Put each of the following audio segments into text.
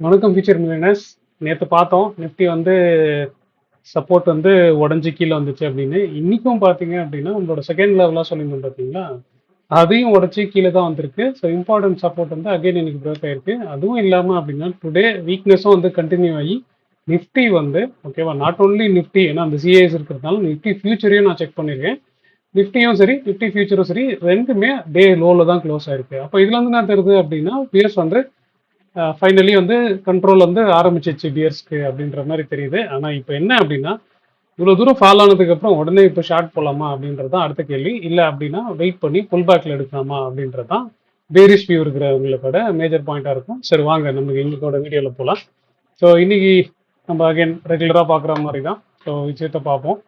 வணக்கம் future millionaires. நேற்று பார்த்தோம் நிஃப்டி வந்து சப்போர்ட் வந்து உடஞ்சி கீழே வந்துச்சு அப்படின்னு. இன்னைக்கும் பார்த்தீங்க அப்படின்னா நம்மளோட செகண்ட் லெவலாக சொல்லியிருந்தோம் பார்த்தீங்களா, அதையும் உடச்சி கீழே தான் வந்திருக்கு. ஸோ இம்பார்ட்டன்ட் சப்போர்ட் வந்து அகைன் இன்னைக்கு பிரேக் ஆயிருக்கு. அதுவும் இல்லாமல் அப்படின்னா டுடே வீக்னஸும் வந்து கண்டினியூ ஆகி நிஃப்டி வந்து ஓகேவா, நாட் ஓன்லி நிஃப்டி, ஏன்னா அந்த சிஏஎஸ் இருக்கிறதுனால நிஃப்டி ஃபியூச்சரையும் நான் செக் பண்ணியிருக்கேன். நிஃப்டியும் சரி நிஃப்டி ஃபியூச்சரும் சரி ரெண்டுமே டே லோவில் தான் க்ளோஸ் ஆயிருக்கு. அப்போ இதுல இருந்து என்ன தெரியுது அப்படின்னா பிஎஸ் வந்து ஃபைனலி வந்து கண்ட்ரோல் வந்து ஆரம்பிச்சிச்சு பியர்ஸ்க்கு அப்படின்ற மாதிரி தெரியுது. ஆனால் இப்போ என்ன அப்படின்னா இவ்வளோ தூரம் ஃபால் ஆனதுக்கப்புறம் உடனே இப்போ ஷார்ட் போகலாமா அப்படின்றது தான் அடுத்த கேள்வி. இல்லை அப்படின்னா வெயிட் பண்ணி புல் பேக்கில் எடுக்கலாமா அப்படின்றது தான் பேரிஷ் வியூ இருக்கிறவங்களோட மேஜர் பாயிண்டாக இருக்கும். சரி வாங்க நமக்கு இன்னைக்கோட வீடியோவில் போகலாம். ஸோ இன்னைக்கு நம்ம அகைன் ரெகுலராக பார்க்குற மாதிரி தான் ஸோ விஷயத்தை பார்ப்போம்.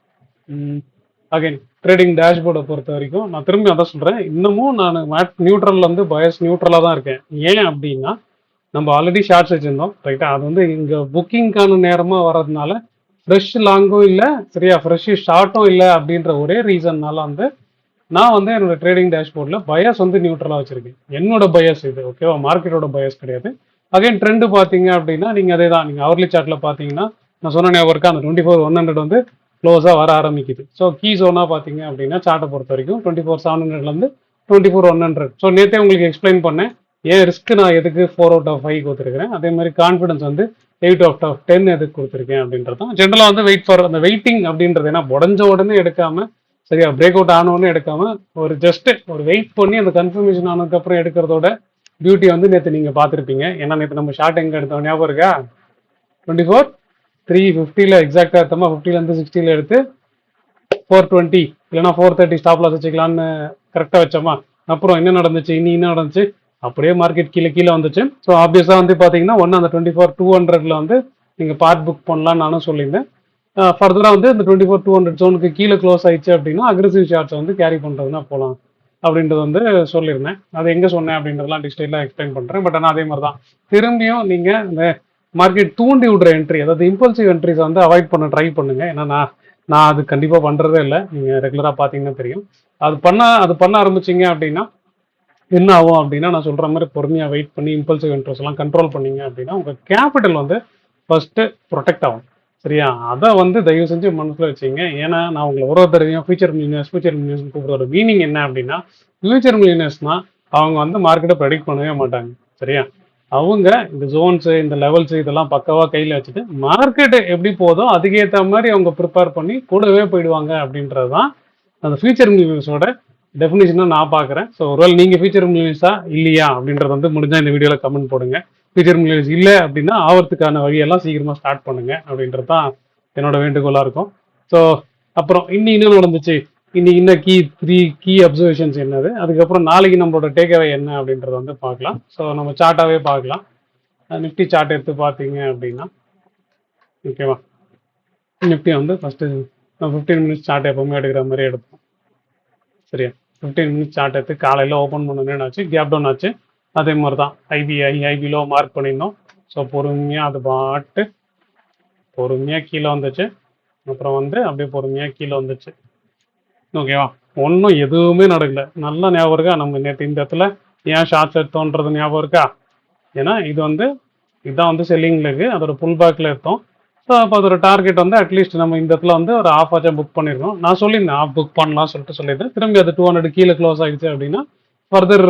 அகைன் ட்ரேடிங் டேஷ்போர்டை பொறுத்த வரைக்கும் நான் திரும்பி அதான் சொல்கிறேன், இன்னமும் நான் நியூட்ரலில் வந்து பயஸ் நியூட்ரலாக தான் இருக்கேன். ஏன் அப்படின்னா நம்ம ஆல்ரெடி ஷார்ட்ஸ் வச்சிருந்தோம் ரைட்டா, அது வந்து இங்கே புக்கிங்கான நேரமாக வர்றதுனால ஃப்ரெஷ் லாங்கும் இல்லை சரியா, ஃப்ரெஷ் ஷார்ட்டும் இல்லை அப்படின்ற ஒரே ரீசன்னால வந்து நான் வந்து என்னோட ட்ரேடிங் டேஷ்போர்டில் பயஸ் வந்து நியூட்ரலாக வச்சிருக்கேன். என்னோட பயஸ் இது ஓகேவா, மார்க்கெட்டோட பயஸ் கிடையாது. அகைன் ட்ரெண்டு பார்த்தீங்க அப்படின்னா நீங்கள் அதே தான், நீங்கள் அவர்லி சார்ட்டில் பார்த்தீங்கன்னா நான் சொன்ன ஞாபகம் இருக்கா, அந்த 24,100 வந்து க்ளோஸாக வர ஆரம்பிக்குது. ஸோ கீ ஜோனாக பார்த்தீங்க அப்படின்னா சார்ட்டை பொறுத்த வரைக்கும் 24,700லேருந்து 24,100. ஸோ நேற்றே உங்களுக்கு எக்ஸ்பிளைன் பண்ணேன் ஏன் ரிஸ்க் நான் எதுக்கு 4/5 கொடுத்துருக்கேன், அதே மாதிரி கான்ஃபிடன்ஸ் வந்து 8/10 எதுக்கு கொடுத்துருக்கேன் அப்படின்றதான். ஜென்ரலாக வந்து வெயிட் ஃபார் அந்த வெயிட்டிங் அப்படின்றது, ஏன்னா உடஞ்ச உடனே எடுக்காம சரியா, பிரேக் அவுட் ஆனவுடனே எடுக்காம ஒரு ஜஸ்ட் ஒரு வெயிட் பண்ணி அந்த கன்ஃபர்மேஷன் ஆனதுக்கப்புறம் எடுக்கிறதோட பியூட்டி வந்து நேற்று நீங்கள் பார்த்துருப்பீங்க. ஏன்னா நேற்று நம்ம ஷார்ட் எங்கே எடுத்தோம் ஞாபகம் இருக்கா, 24,350 எக்ஸாக்டாக எடுத்தோமா, 50லேருந்து 60 எடுத்து 420 இல்லைனா 430 ஸ்டாப் லாஸ் வச்சுக்கலான்னு கரெக்டாக வச்சோமா. அப்புறம் என்ன நடந்துச்சு, என்ன நடந்துச்சு, அப்படியே மார்க்கெட் கீழே கீழே வந்துச்சு. ஸோ ஆப்வியஸாக வந்து பார்த்தீங்கன்னா ஒன்று அந்த 24,200 வந்து நீங்கள் பார்ட் புக் பண்ணலான்னு நானும் சொல்லியிருந்தேன். ஃபர்தராக வந்து இந்த 24,200 ஜோனுக்கு கீழே க்ளோஸ் ஆயிடுச்சு அப்படின்னா அக்ரெசிவ் ஷார்ட்ஸை வந்து கேரி பண்ணுறதுனா போகலாம் அப்படின்றது வந்து சொல்லியிருந்தேன். அது எங்கே சொன்னேன் அப்படின்றதெல்லாம் டிஸ்டெயிலாக எக்ஸ்பிளைன் பண்ணுறேன். பட் ஆனால் அதே மாதிரி தான் திரும்பியும் நீங்கள் இந்த மார்க்கெட் தூண்டி விடுற என்ட்ரி, அதாவது இம்பல்சிவ் என்ட்ரிஸை வந்து அவாய்ட் பண்ண ட்ரை பண்ணுங்க. ஏன்னா நான் அது கண்டிப்பாக பண்ணுறதே இல்லை, நீங்கள் ரெகுலராக பார்த்தீங்கன்னா தெரியும். அது பண்ண ஆரம்பிச்சிங்க அப்படின்னா என்ன ஆகும் அப்படின்னா நான் சொல்கிற மாதிரி பொறுமையாக வெயிட் பண்ணி இம்பல்சிவ் இன்ட்ரெஸ்ட் எல்லாம் கண்ட்ரோல் பண்ணீங்க அப்படின்னா உங்கள் கேபிட்டல் வந்து ஃபர்ஸ்ட்டு ப்ரொடெக்ட் ஆகும் சரியா. அதை வந்து தயவு செஞ்சு மனசில் வச்சுங்க. ஏன்னா நான் உங்களை ஒரு தடவையும் ஃபியூச்சர் மில்லியனர்ஸ் கூப்பிடுற மீனிங் என்ன அப்படின்னா, ஃபியூச்சர் மில்லியனர்ஸ்னா அவங்க வந்து மார்க்கெட்டை ப்ரெடிக்ட் பண்ணவே மாட்டாங்க சரியா. அவங்க இந்த ஜோன்ஸு இந்த லெவல்ஸு இதெல்லாம் பக்கவாக கையில் வச்சுட்டு மார்க்கெட்டு எப்படி போதோ அதுக்கேற்ற மாதிரி அவங்க ப்ரிப்பேர் பண்ணி கூடவே போயிடுவாங்க அப்படின்றது தான் அந்த ஃபியூச்சர் மில்லியனர்ஸோட டெஃபினிஷனாக நான் பார்க்குறேன். ஸோ ஒருவேளை நீங்கள் ஃபியூச்சர் மில்லியனர்ஸா இல்லையா அப்படின்றத வந்து முடிஞ்சால் இந்த வீடியோவில் கமெண்ட் போடுங்க. ஃபியூச்சர் மில்லியனர்ஸ் இல்லை அப்படின்னா ஆவறதுக்கான வழியெல்லாம் சீக்கிரமாக ஸ்டார்ட் பண்ணுங்க அப்படின்றது தான் என்னோட வேண்டுகோளாக இருக்கும். ஸோ அப்புறம் இன்னும் நடந்துச்சு, இன்னும் கீ அப்சர்வேஷன்ஸ் என்னது, அதுக்கப்புறம் நாளைக்கு நம்மளோட டேக்அவே என்ன அப்படின்றத வந்து பார்க்கலாம். ஸோ நம்ம சார்ட்டாகவே பார்க்கலாம். நிஃப்டி சார்ட் எடுத்து பார்த்தீங்க அப்படின்னா ஓகேவா, நிஃப்டி வந்து ஃபஸ்ட்டு 15 மினிட்ஸ் சார்ட் எப்பவுமே எடுக்கிற மாதிரி எடுப்போம் சரியா. 15 மினிட்ஸ் சார்ட் எடுத்து காலையில் ஓப்பன் பண்ணணுன்னு ஆச்சு, கேப் டவுன் ஆச்சு. அதே மாதிரி தான் ஐபிலோ மார்க் பண்ணியிருந்தோம். ஸோ பொறுமையாக அது பாட்டு பொறுமையாக கீழே வந்துச்சு. அப்புறம் வந்து அப்படியே பொறுமையாக கீழே வந்துச்சு ஓகேவா. ஒன்றும் எதுவுமே நடக்கல. நல்லா ஞாபகம் இருக்கா, நம்ம நேற்று இந்த இடத்துல ஏன் ஷார்ட்ஸ் எடுத்தோன்றது ஞாபகம் இருக்கா. ஏன்னா இதுதான் வந்து செல்லிங்கில் இருக்குது, அதோட புல் பேக்கில் எடுத்தோம். ஸோ அப்போ அதோட டார்கெட் வந்து அட்லீஸ்ட் நம்ம இந்த இடத்துல வந்து ஒரு ஆஃப் ஆச்சா புக் பண்ணியிருக்கோம். நான் சொல்லியிருந்தேன் ஆஃப் புக் பண்ணலாம் சொல்லியிருந்தேன். திரும்பி அது 200 கீழே க்ளோஸ் ஆகிடுச்சு அப்படின்னா ஃபர்தர்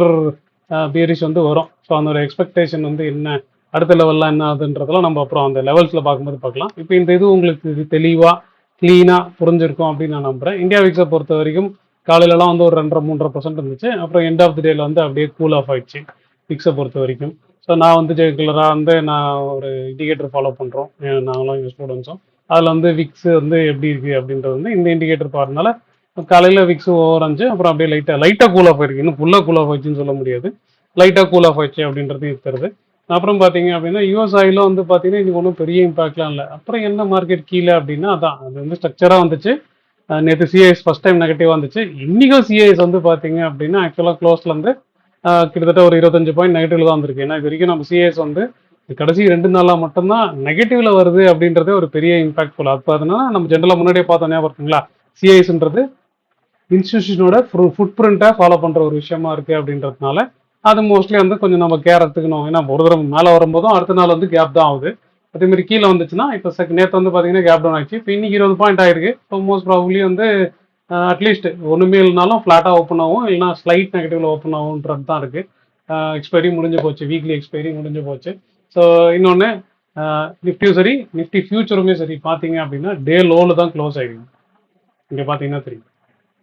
பியரிஷ் வந்து வரும். ஸோ அதோட எக்ஸ்பெக்டேஷன் வந்து என்ன, அடுத்த லெவல்லாம் என்ன ஆகுதுன்றதெல்லாம் நம்ம அப்புறம் அந்த லெவல்ஸில் பார்க்கும்போது பார்க்கலாம். இப்போ இந்த இது உங்களுக்கு தெளிவாக க்ளீனாக புரிஞ்சிருக்கும் அப்படின்னு நான் நம்புகிறேன். இந்தியா விக்ஸை பொறுத்த வரைக்கும் காலையிலலாம் வந்து ஒரு 2.5-3% இருந்துச்சு. அப்புறம் எண்ட் ஆஃப் தி டேல வந்து அப்படியே கூல் ஆஃப் ஆயிடுச்சு விக்ஸை பொறுத்த வரைக்கும். ஸோ நான் வந்து ரெகுலராக வந்து நான் ஒரு இண்டிகேட்டர் ஃபாலோ பண்ணுறோம் நாங்களும் எங்கள் ஸ்டூடெண்ட்ஸும். அதில் வந்து விக்ஸ் வந்து எப்படி இருக்குது அப்படின்றது வந்து இந்த இண்டிகேட்டர் பாருனால காலையில் விக்ஸ் ஓவரஞ்சு அப்புறம் அப்படியே லைட்டாக கூல் ஆஃப் ஆயிருக்கு. இன்னும் ஃபுல்லாக கூல் ஆஃப் ஆயிடுச்சுன்னு சொல்ல முடியாது, லைட்டாக கூல் ஆஃப் ஆயிடுச்சு அப்படின்றது இருக்கிறது. அப்புறம் பார்த்தீங்க அப்படின்னா யூஎஸ் ஆயிலும் வந்து பார்த்தீங்கன்னா இது ஒன்றும் பெரிய இம்பாக்ட்லாம் இல்லை. அப்புறம் என்ன மார்க்கெட் கீழே அப்படின்னா அதான் அது வந்து ஸ்ட்ரக்சராக வந்துச்சு. நேற்று சிஐஎஸ் ஃபஸ்ட் டைம் நெகட்டிவாக வந்துச்சு. இன்றைக்கும் சிஐஎஸ் வந்து பார்த்தீங்க அப்படின்னா ஆக்சுவலாக க்ளோஸ்லேருந்து கிட்டத்தட்ட ஒரு 25 பாயிண்ட் நெகட்டிவ்ல தான் வந்திருக்கு. ஏன்னா இது வரைக்கும் நம்ம சிஎஸ் வந்து கடைசி 2 நாளாக மட்டும்தான் நெகட்டிவ்ல வருது அப்படின்றதே ஒரு பெரிய இம்பாக்ட்ஃபுல். அப்போ அதனால நம்ம ஜென்ரலாக முன்னாடியே பார்த்தோம் ஞாபகம் இருக்குங்களா, சிஐஎஸ்ன்றது இன்ஸ்டிடியூஷனோட ஃபுட் பிரிண்ட்டை ஃபாலோ பண்ணுற ஒரு விஷயமா இருக்குது அப்படின்றதுனால அது மோஸ்ட்லி வந்து கொஞ்சம் நம்ம கேர் எடுத்துக்கணும். ஏன்னா ஒரு தடவை மேலே வரும்போதும் அடுத்த நாள் வந்து கேப் தான் ஆகுது. அதே மாதிரி கீழே வந்துச்சுன்னா இப்போ நேற்று வந்து பார்த்தீங்கன்னா கேப் டவுன் ஆயிடுச்சு. இப்போ இன்னைக்கு 20 பாயிண்ட் ஆயிருக்கு. இப்போ மோஸ்ட் ப்ராபப்ளி வந்து அட்லீஸ்ட் ஒன்றுமே இல்லைனாலும் ஃப்ளாட்டாக ஓப்பன் ஆகும், இல்லைனா ஸ்லைட் நெகட்டிவ்ல ஓப்பன் ஆகுன்றது தான் இருக்கு. எக்ஸ்பைரி முடிஞ்சு போச்சு, வீக்லி எக்ஸ்பைரி முடிஞ்சு போச்சு. ஸோ இன்னொன்று நிஃப்டியும் சரி, நிஃப்டி ஃபியூச்சருமே சரி பார்த்தீங்க அப்படின்னா டே லோவில் தான் க்ளோஸ் ஆகிருக்கு. இங்கே பார்த்தீங்கன்னா தெரியும்.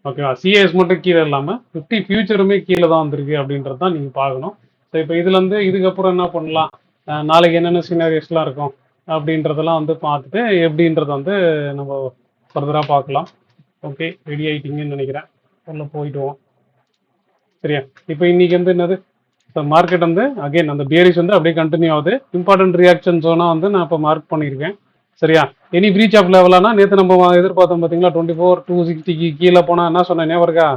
ஓகேவா, சிஏஎஸ் மட்டும் கீழே இல்லாமல் 50 ஃபியூச்சருமே கீழே தான் வந்திருக்கு அப்படின்றது தான் நீங்கள் பார்க்கணும். ஸோ இப்போ இதுலேருந்து இதுக்கப்புறம் என்ன பண்ணலாம், நாளைக்கு என்னென்ன சினாரியோஸ்லாம் இருக்கும் அப்படின்றதெல்லாம் வந்து பார்த்துட்டு எப்படின்றத வந்து நம்ம ஃபர்தராக பார்க்கலாம். ஓகே, ரெடி ஆகிட்டீங்கன்னு நினைக்கிறேன். உள்ள போயிடுவோம். சரியா, இப்போ இன்னைக்கு வந்து என்னது, இப்போ மார்க்கெட் வந்து அகைன் அந்த பியரிஸ் வந்து அப்படியே கண்டினியூ ஆகுது. இம்பார்ட்டன்ட் ரியாக்ஷன் ஜோனாக வந்து நான் இப்போ மார்க் பண்ணியிருக்கேன். சரியா, எனி பிரீச் ஆஃப் லெவலானா நேற்று நம்ம எதிர்பார்த்தோம் பார்த்தீங்களா, 24,260க்கு கீழே போனால் என்ன சொன்னேன் ஞாபகா,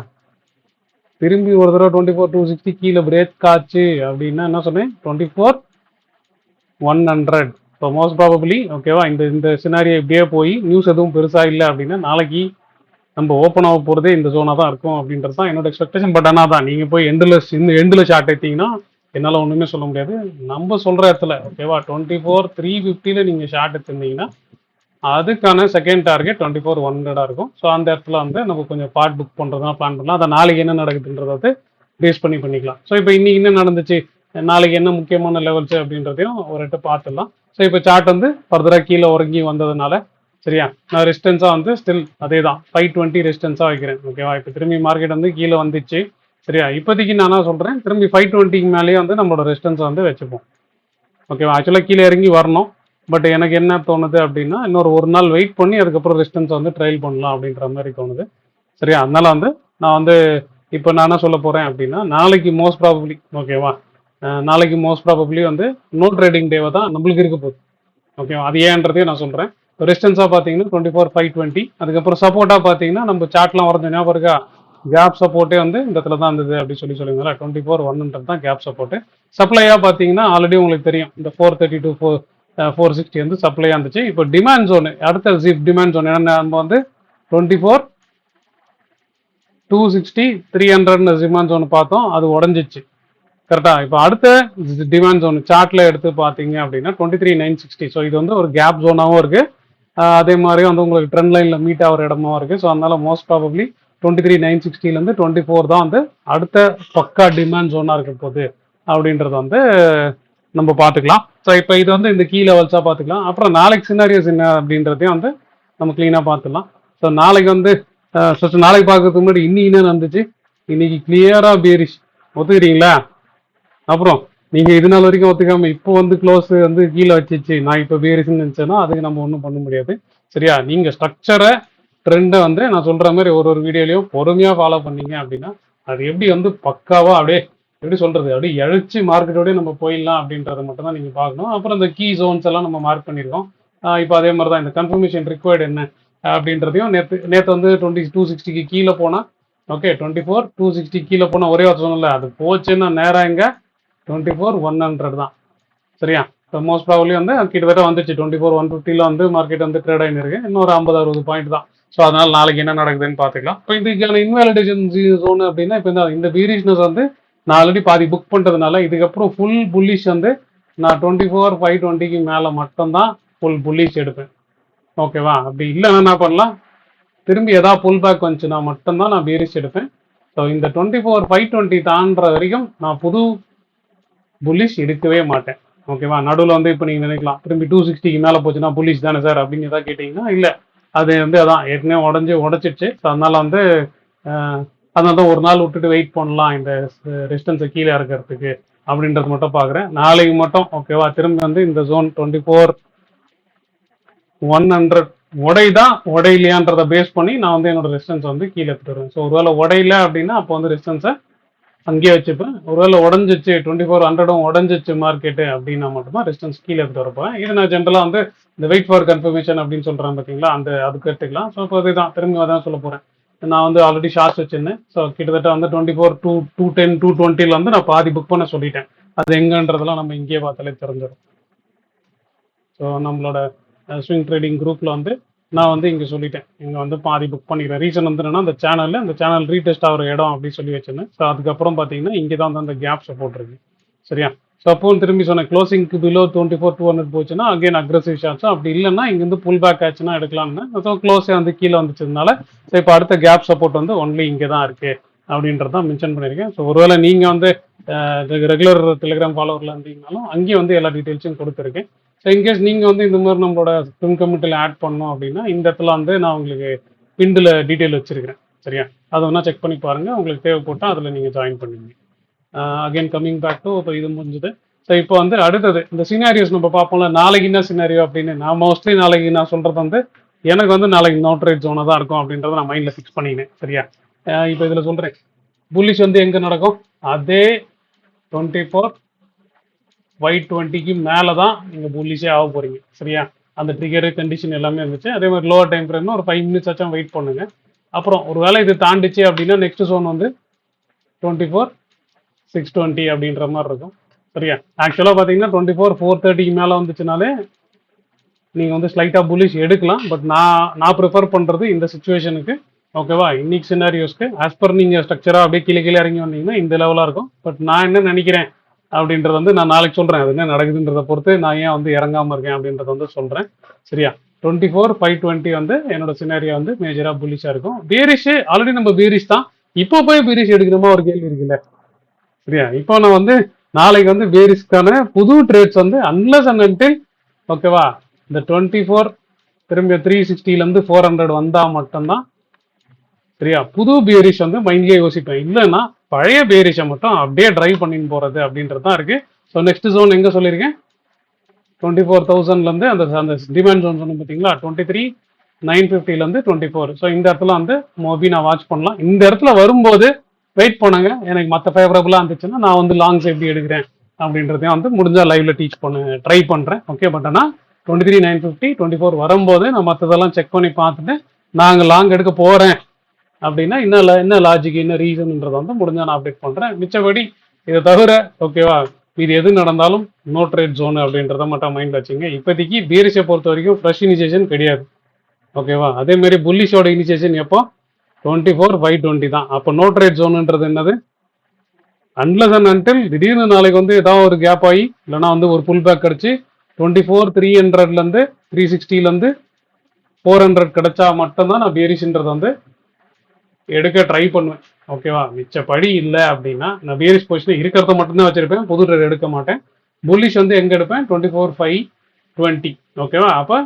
திரும்பி ஒரு தடவை 24,260 கீழே பிரேக் ஆச்சு அப்படின்னா என்ன சொன்னேன், 24,100. ஸோ மோஸ்ட் ப்ராபபிளி ஓகேவா, இந்த சினாரியோ இப்படியே போய் நியூஸ் எதுவும் பெருசாக இல்லை அப்படின்னா நாளைக்கு நம்ம ஓப்பன் ஆக போகிறதே இந்த ஜோனாக தான் இருக்கும் அப்படின்றது தான் என்னோட எக்ஸ்பெக்டேஷன். பட் ஆனால் தான் நீங்கள் போய் எண்டில் ஷார்ட் எடுத்தீங்கன்னா என்னால் ஒன்றுமே சொல்ல முடியாது. நம்ம சொல்கிற இடத்துல ஓகேவா 24,350 நீங்கள் ஷார்ட் எடுத்திருந்தீங்கன்னா அதுக்கான செகண்ட் டார்கெட் 24,100 இருக்கும். ஸோ அந்த இடத்துல வந்து நம்ம கொஞ்சம் பார்ட் புக் பண்ணுறதுனா பிளான் பண்ணலாம். அதை நாளைக்கு என்ன நடக்குதுன்றதை பேஸ் பண்ணிக்கலாம். ஸோ இப்போ இன்னைக்கு என்ன நடந்துச்சு, நாளைக்கு என்ன முக்கியமான லெவல்ஸ் அப்படின்றதையும் ஒரு இடத்த பார்த்துடலாம். ஸோ இப்போ சார்ட் வந்து ஃபர்தராக கீழே உறங்கி வந்ததுனால சரியா, நான் ரெசிஸ்டன்ஸாக வந்து ஸ்டில் அதே தான் 520 ரெசிஸ்டன்ஸாக வைக்கிறேன். ஓகேவா, இப்போ திரும்பி மார்க்கெட் வந்து கீழே வந்துச்சு. சரியா, இப்போதைக்கு நான் என்ன சொல்கிறேன், திரும்பி 520க்கு மேலேயே வந்து நம்மளோட ரெசிஸ்டன்ஸை வந்து வச்சுப்போம். ஓகேவா, ஆக்சுவலாக கீழே இறங்கி வரணும். பட் எனக்கு என்ன தோணுது அப்படின்னா ஒரு நாள் வெயிட் பண்ணி அதுக்கப்புறம் ரெசிஸ்டன்ஸை வந்து ட்ரையல் பண்ணலாம் அப்படின்ற மாதிரி தோணுது. சரியா, அதனால வந்து நான் வந்து இப்போ நான் என்ன சொல்ல போகிறேன் அப்படின்னா நாளைக்கு மோஸ்ட் ப்ராபப்ளி ஓகேவா, நாளைக்கு மோஸ்ட் ப்ராபப்ளி வந்து நோ ட்ரேடிங் டேவை தான் நம்மளுக்கு இருக்க போகுது. ஓகேவா, அது ஏன்றதையும் நான் சொல்கிறேன். ரெசிஸ்டன்ஸாக பார்த்தீங்கன்னா 24,520, அதுக்கப்புறம் சப்போர்ட்டாக பார்த்தீங்கன்னா நம்ம சார்ட்லாம் வரைஞ்ச ஞாபகம் இருக்கா, கேப் சப்போர்ட்டே வந்து இந்த இடத்துல தான் இருந்தது அப்படி சொல்லுங்களா, 24,100 தான் கேப் சப்போர்ட்டு. சப்ளையாக பார்த்தீங்கன்னா ஆல்ரெடி உங்களுக்கு தெரியும் இந்த 430 to 460 வந்து சப்ளையாக இருந்துச்சு. இப்போ டிமாண்ட் ஜோனு அடுத்த டிமாண்ட் ஜோன் என்னென்ன, நம்ம வந்து 24,260 300 டிமாண்ட் ஜோன் பார்த்தோம், அது உடஞ்சிச்சு கரெக்டா. இப்போ அடுத்த டிமாண்ட் ஜோன் சார்ட்ல எடுத்து பார்த்தீங்க அப்படின்னா 23,960. ஸோ இது வந்து ஒரு கேப் ஜோனாகவும் இருக்கு, அதே மாதிரி வந்து உங்களுக்கு ட்ரெண்ட் லைன்ல மீட் ஆகிற இடமாவும் இருக்கு. ஸோ அதனால மோஸ்ட் ப்ராபப்ளி 23,960 24 தான் வந்து அடுத்த பக்கா டிமாண்ட் ஜோனா இருக்க போகுது அப்படின்றது வந்து நம்ம பார்த்துக்கலாம். ஸோ இப்போ இது வந்து இந்த கீ லெவல்ஸாக பார்த்துக்கலாம். அப்புறம் நாளைக்கு சினாரியோஸ் என்ன அப்படின்றதையும் வந்து நம்ம க்ளீனாக பார்த்துக்கலாம். ஸோ நாளைக்கு வந்து நாளைக்கு பார்க்கறதுக்கு முன்னாடி இன்னைக்கு என்ன நடந்துச்சு, இன்னைக்கு கிளியரா பேரிஷ், ஒத்துக்கிறீங்களா? அப்புறம் நீங்க இது நாள் வரைக்கும் ஒத்துக்காம இப்போ வந்து க்ளோஸ் வந்து கீழே வச்சிச்சு, நான் இப்போ பேரிஷ்னு நினைச்சேன்னா அதுக்கு நம்ம ஒன்றும் பண்ண முடியாது. சரியா, நீங்க ஸ்ட்ரக்சரை ட்ரெண்டை வந்து நான் சொல்ற மாதிரி ஒரு வீடியோலையும் பொறுமையா ஃபாலோ பண்ணீங்க அப்படின்னா அது எப்படி வந்து பக்காவா அப்படியே எப்படி சொல்றது அப்படியே எழுச்சி மார்க்கெட்டோடய நம்ம போயிடலாம் அப்படின்றத மட்டும் தான் நீங்க பார்க்கணும். அப்புறம் இந்த கீ ஜோன்ஸ் எல்லாம் நம்ம மார்க் பண்ணியிருக்கோம். இப்போ அதே மாதிரி தான் இந்த கன்ஃபர்மேஷன் ரிக்வயர்டு என்ன அப்படின்றதையும் நேற்று வந்து 2260 கீழே போனா ஓகே, 24,260 கீழே போனா ஒரே வார்த்தை சொன்னல, அது போச்சுன்னா நேரம் எங்க 24,100 தான். சரியா, இப்போ மோஸ்ட் ப்ராபப்ளி வந்து கிட்டத்தட்ட வந்துச்சு 24,150 வந்து மார்க்கெட் வந்து ட்ரேட் ஆகின்னு இருக்கு. இன்னொரு 50-60 பாயிண்ட் தான். ஸோ அதனால நாளைக்கு என்ன நடக்குதுன்னு பார்த்துக்கலாம். இப்போ இதுக்கான இன்வாலிடேஷன் ஜோன் அப்படின்னா இப்போ இந்த பீரிஷ்னஸ் வந்து நான் ஆல்ரெடி பாதி புக் பண்ணுறதுனால இதுக்கப்புறம் ஃபுல் புல்லிஷ் வந்து நான் 24,520க்கு மேலே மட்டும்தான் ஃபுல் புல்லிஷ் எடுப்பேன். ஓகேவா, அப்படி இல்லைன்னா என்ன பண்ணலாம், திரும்பி எதாவது புல் பேக் வந்துச்சுன்னா மட்டும்தான் நான் பீரிஷ் எடுப்பேன். ஸோ இந்த 24,520 தாண்டுற வரைக்கும் நான் புது புல்லிஷ் எடுக்கவே மாட்டேன். ஓகேவா, நடுவில் வந்து இப்போ நீங்கள் நினைக்கலாம் திரும்பி 260க்கு மேலே போச்சுன்னா புல்லிஷ் தானே சார் அப்படின்னு எதாவது கேட்டிங்கன்னா இல்லை, அது வந்து அதான் ஏற்கனவே உடச்சிடுச்சு. ஸோ அதனால வந்து அதனால தான் ஒரு நாள் விட்டுட்டு வெயிட் பண்ணலாம் இந்த ரெசிஸ்டன்ஸை கீழே இருக்கிறதுக்கு அப்படின்றது மட்டும் பார்க்குறேன். நாளைக்கு மட்டும் ஓகேவா திரும்பி வந்து இந்த ஜோன் 24,100 உடையிலையான்றதை பேஸ் பண்ணி நான் வந்து என்னோட ரெசிஸ்டன்ஸ் வந்து கீழே எடுத்துட்டு வருவேன். ஸோ ஒருவேளை உடையில அப்படின்னா அப்போ வந்து ரெசிஸ்டன்ஸை அங்கேயே வச்சுப்பேன். ஒருவேளை உடஞ்சிச்சு 2400 உடஞ்சிச்சு மார்க்கெட்டு அப்படின்னா மட்டும்தான் ரெசிஸ்டன்ஸ் கீழே எடுத்துட்டு வரப்போவேன். இது நான் ஜென்ரலாக வந்து இந்த வெயிட் ஃபார் கன்ஃபர்மேஷன் அப்படின்னு சொல்கிறேன் பார்த்தீங்களா, அதுக்கு எடுத்துக்கலாம். ஸோ இப்போ அதுதான் திரும்பி அதான் சொல்ல போகிறேன். நான் வந்து ஆல்ரெடி ஷார்ட்ஸ் வச்சிருந்தேன். ஸோ கிட்டத்தட்ட வந்து 24,210 220 வந்து நான் பாதி புக் பண்ண சொல்லிட்டேன். அது எங்கன்றதெல்லாம் நம்ம இங்கேயே பார்த்தாலே தெரிஞ்சிடும். ஸோ நம்மளோட ஸ்விங் ட்ரேடிங் குரூப்பில் வந்து நான் வந்து இங்கே சொல்லிட்டேன், இங்கே வந்து பாதி புக் பண்ணிக்கிறேன். ரீசன் வந்து என்னன்னா அந்த சேனல் ரீடெஸ்ட் ஆகிற இடம் அப்படின்னு சொல்லி வச்சிருந்தேன். ஸோ அதுக்கப்புறம் பார்த்தீங்கன்னா இங்கே தான் வந்து அந்த கேப் சப்போர்ட் இருக்கு. சரியா? ஸோ அப்பவும் திரும்பி சொன்னேன், க்ளோசிங்க்கு பிலோ 24,200 போச்சுன்னா அகைன் அக்ரஸிவ் ஷார்ட்ஸ், அப்படி இல்லைன்னா இங்கேருந்து புல் பேக் ஆச்சுன்னா எடுக்கலாம்னு. ஸோ க்ளோஸே வந்து கீழே வந்துச்சதுனால ஸோ இப்போ அடுத்த கேப் சப்போர்ட் வந்து ஒன்லி இங்கே தான் இருக்கு அப்படின்றதான் மென்ஷன் பண்ணியிருக்கேன். ஸோ ஒருவேளை நீங்கள் வந்து ரெகுலர் டெலிகிராம் ஃபாலோவரில் இருந்தீங்கனாலும் அங்கேயும் வந்து எல்லா டீட்டெயில்ஸும் கொடுத்துருக்கேன். ஸோ இன்கேஸ் நீங்கள் வந்து இந்த மாதிரி நம்மளோட ஸ்பின் கமிட்டியில் ஆட் பண்ணோம் அப்படின்னா இந்த இடத்துல வந்து நான் உங்களுக்கு பிண்டில் டீட்டெயில் வச்சிருக்கிறேன். சரியா? அதை வேணால் செக் பண்ணி பாருங்கள், உங்களுக்கு தேவைப்பட்டால் அதில் நீங்கள் ஜாயின் பண்ணுவீங்க. அகைன் கம்மிங் பேக் டு இப்போ இது முடிஞ்சது. ஸோ இப்போ வந்து அடுத்தது இந்த சினாரியோஸ் நம்ம பார்ப்போம்ல, நாளைக்கு என்ன சினாரியோ அப்படின்னு. நான் மோஸ்ட்லி நாளைக்கு நான் சொல்கிறது வந்து எனக்கு வந்து நாளைக்கு நோட் ரேட் ஜோனாக தான் இருக்கும் அப்படின்றத நான் மைண்டில் ஃபிக்ஸ் பண்ணினேன். சரியா? இப்போ இதில் சொல்கிறேன், புல்லிஷ் வந்து எங்கே நடக்கும், அதே 24/Y20க்கு மேலே தான் நீங்கள் புல்லிஷே ஆக போகிறீங்க. சரியா? அந்த ட்ரிகரு கண்டிஷன் எல்லாமே இருந்துச்சு. அதே மாதிரி லோவர் டைம் ஃப்ரேம்னா ஒரு 5 மினிட்ஸ் ஆச்சும் வெயிட் பண்ணுங்க. அப்புறம் ஒரு வேளை இது தாண்டிச்சு அப்படின்னா நெக்ஸ்ட் ஜோன் வந்து 24,620 அப்படின்ற மாதிரி இருக்கும். சரியா? ஆக்சுவலாக பார்த்தீங்கன்னா 24,430க்கு மேலே வந்துச்சுனாலே நீங்கள் வந்து ஸ்லைட்டாக புல்லிஷ் எடுக்கலாம். பட் நான் ப்ரிஃபர் பண்ணுறது இந்த சுச்சுவேஷனுக்கு, ஓகேவா, இன்னைக்கு சினாரியோஸ்க்கு ஆஸ் பர் நீங்கள் ஸ்ட்ரக்சராக அப்படியே கீழே கீழே இறங்கி வந்தீங்கன்னா இந்த லெவலாக இருக்கும். பட் நான் என்ன நினைக்கிறேன் அப்படின்றது வந்து நான் நாளைக்கு சொல்கிறேன். அது என்ன நடக்குதுன்றதை பொறுத்து நான் ஏன் வந்து இறங்காமல் இருக்கேன் அப்படின்றத வந்து சொல்கிறேன். சரியா? 24,520 வந்து என்னோட சினாரியோ வந்து மேஜராக புல்லிஷாக இருக்கும். பேரிஷ் ஆல்ரெடி நம்ம பேரிஷ் தான், இப்போ போய் பேரிஷ் எடுக்கணுமா ஒரு கேள்வி இருக்குல்ல. சரியா? இப்போ நான் வந்து நாளைக்கு வந்து பேரிஷ்கான புது ட்ரேட்ஸ் வந்து அன்லஸ் அண்ட் அன்டில், ஓகேவா, இந்த 24 திரும்ப 360லேருந்து 400 வந்தால் மட்டும்தான் சரியா புது பேரிஷ் வந்து மைண்ட்லேயே யோசிப்பேன். இல்லைன்னா பழைய பேரிஷை மட்டும் அப்படியே டிரைவ் பண்ணின்னு போகிறது அப்படின்றது தான் இருக்குது. ஸோ நெக்ஸ்ட் ஜோன் எங்கே சொல்லியிருக்கேன், 24,000லேருந்து அந்த அந்த டிமாண்ட் ஜோன் சொன்னோம் பார்த்தீங்களா, 23,950லேருந்து 24. ஸோ இந்த இடத்துல வந்து மோபி நான் வாட்ச் பண்ணலாம். இந்த இடத்துல வரும்போது வெயிட் பண்ணுங்க, எனக்கு மற்ற ஃபேவரபுளாக இருந்துச்சுன்னா நான் வந்து லாங்ஸ் எப்படி எடுக்கிறேன் அப்படின்றதையும் வந்து முடிஞ்சால் லைவ்ல டீச் ட்ரை பண்ணுறேன். ஓகே, பட் ஆனால் 23,950 24 வரும்போது நான் மற்றதெல்லாம் செக் பண்ணி பார்த்துட்டு நாங்கள் லாங் எடுக்க போகிறேன் அப்படின்னா என்ன லாஜிக் என்ன ரீசன்ன்றதை வந்து முடிஞ்சால் நான் அப்டேட் பண்ணுறேன். மிச்சபடி இதை தவிர ஓகேவா இது எது நடந்தாலும் நோ ட்ரேட் ஜோன் அப்படின்றத மட்டும் மைண்ட் வச்சுங்க. இப்போதைக்கு பேரிஷை பொறுத்த வரைக்கும் ஃப்ரெஷ் இனிஷியேஷன் கிடையாது. ஓகேவா? அதே மாதிரி புல்லிஷோட இனிஷியேஷன் எப்போ 24/20 தான். அப்போ நோ ட்ரேட் ஜோனுன்றது என்னது, அன்லஸ் அண்ட் அன்டில் திடீர்னு நாளைக்கு வந்து ஏதாவது ஒரு கேப் ஆகி இல்லைனா வந்து ஒரு புல் பேக் கிடச்சி 24,300லேருந்து 360லேருந்து 400 கிடைச்சா மட்டும்தான் நான் பேரிஷ்ன்றதை வந்து எடுக்க ட்ரை பண்ணுவேன். ஓகேவா? மிச்சப்படி இல்லை அப்படின்னா நான் பேரிஷ் பொசிஷன் இருக்கிறத மட்டும்தான் வச்சிருப்பேன், புது ட்ரேட் எடுக்க மாட்டேன். புல்லிஷ் வந்து எங்கே எடுப்பேன், 24,520. ஓகேவா? அப்போ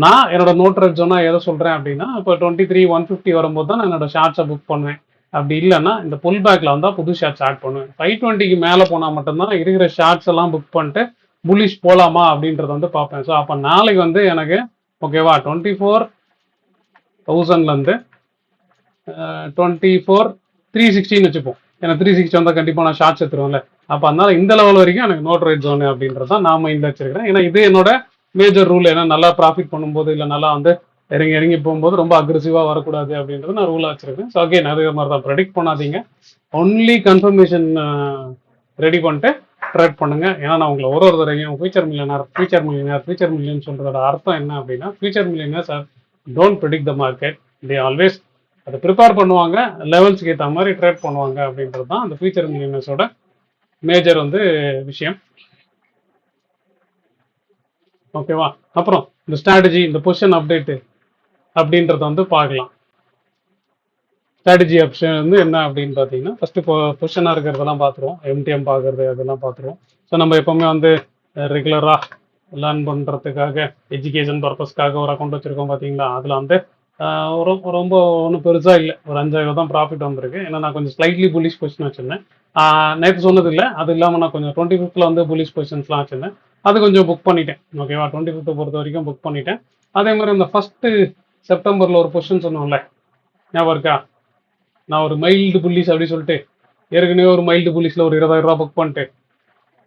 நான் என்னோட நோட் ரேட் ஜோனா எதை சொல்கிறேன் அப்படின்னா இப்போ 23,150 வரும்போது தான் நான் என்னோட ஷார்ட்ஸை புக் பண்ணுவேன். அப்படி இல்லைன்னா இந்த புல் பேக்கில் வந்தால் புது ஷார்ட்ஸ் ஆட் பண்ணுவேன். 520க்கு மேலே போனால் மட்டும்தான் இருக்கிற ஷார்ட்ஸ் எல்லாம் புக் பண்ணிட்டு புல்லிஷ் போகலாமா அப்படின்றத வந்து பார்ப்பேன். ஸோ அப்போ நாளைக்கு வந்து எனக்கு ஓகேவா 24,000லேருந்து 24,360ன்னு வச்சுப்போம். ஏன்னா 360 வந்தால் கண்டிப்பாக நான் ஷார்ட்ஸ் எடுத்துருவேன்ல. அப்போ அதனால இந்த லெவல் வரைக்கும் எனக்கு நோட் ரேட் ஜோனு அப்படின்றது தான் நான் மைண்டில் வச்சிருக்கிறேன். ஏன்னா இது என்னோட மேஜர் ரூல். ஏன்னா நல்லா ப்ராஃபிட் பண்ணும்போது இல்லை நல்லா வந்து இறங்கி போகும்போது ரொம்ப அக்ரெசிவாக வரக்கூடாது அப்படின்றது நான் ரூலாக வச்சிருக்கேன். ஸோ அகேன் அதே மாதிரி தான் ப்ரெடிக்ட் பண்ணாதீங்க, ஒன்லி கன்ஃபர்மேஷன் ரெடி பண்ணிட்டு ட்ரேட் பண்ணுங்க. ஏன்னா நான் உங்களை ஒரு தடவையும் ஃபியூச்சர் மில்லியன் சொல்றதோட அர்த்தம் என்ன அப்படின்னா, future millionaires don't predict the market, they always அதை ப்ரிப்பேர் பண்ணுவாங்க, லெவல்ஸ்க்கு ஏற்ற மாதிரி ட்ரேட் பண்ணுவாங்க அப்படின்றது தான் அந்த ஃபியூச்சர் மில்லியனர்ஸோட மேஜர் வந்து விஷயம். ஓகேவா? அப்புறம் இந்த ஸ்ட்ராட்டஜி இந்த பொசிஷன் அப்டேட்டு அப்படின்றத வந்து பார்க்கலாம். ஸ்ட்ராட்டஜி ஆப்ஷன் வந்து என்ன அப்படின்னு பார்த்தீங்கன்னா, ஃபஸ்ட்டு பொசிஷனாக இருக்கிறதெல்லாம் பார்த்துருவோம், எம்டிஎம் பார்க்குறது அதெல்லாம் பார்த்துருவோம். ஸோ நம்ம எப்போவுமே வந்து ரெகுலராக லேர்ன் பண்ணுறதுக்காக எஜுகேஷன் பர்பஸ்க்காக ஒரு அக்கௌண்ட் வச்சுருக்கோம் பார்த்தீங்களா, அதில் வந்து ரொம்ப ஒன்றும் பெருசாக இல்லை, ஒரு 5,000 தான் ப்ராஃபிட் வந்திருக்கு. ஏன்னா நான் கொஞ்சம் ஸ்லைட்லி புல்லிஷ் பொசிஷன் வச்சுருந்தேன். நேற்று சொன்னது இல்லை, அது இல்லாமல் நான் கொஞ்சம் 25th வந்து புல்லிஷ் பொசிஷன்ஸ்லாம் வச்சுருந்தேன், அது கொஞ்சம் புக் பண்ணிட்டேன். ஓகேவா? 25th பொறுத்த வரைக்கும் புக் பண்ணிட்டேன். அதே மாதிரி அந்த 1 செப்டம்பரில் ஒரு பொசிஷன் சொன்னோம்ல, ஞாபகம் இருக்கா, நான் ஒரு மைல்டு புல்லிஷ் அப்படி சொல்லிட்டு ஏற்கனவே ஒரு மைல்டு புல்லிஷில் ஒரு 20,000 ரூபா புக் பண்ணிட்டு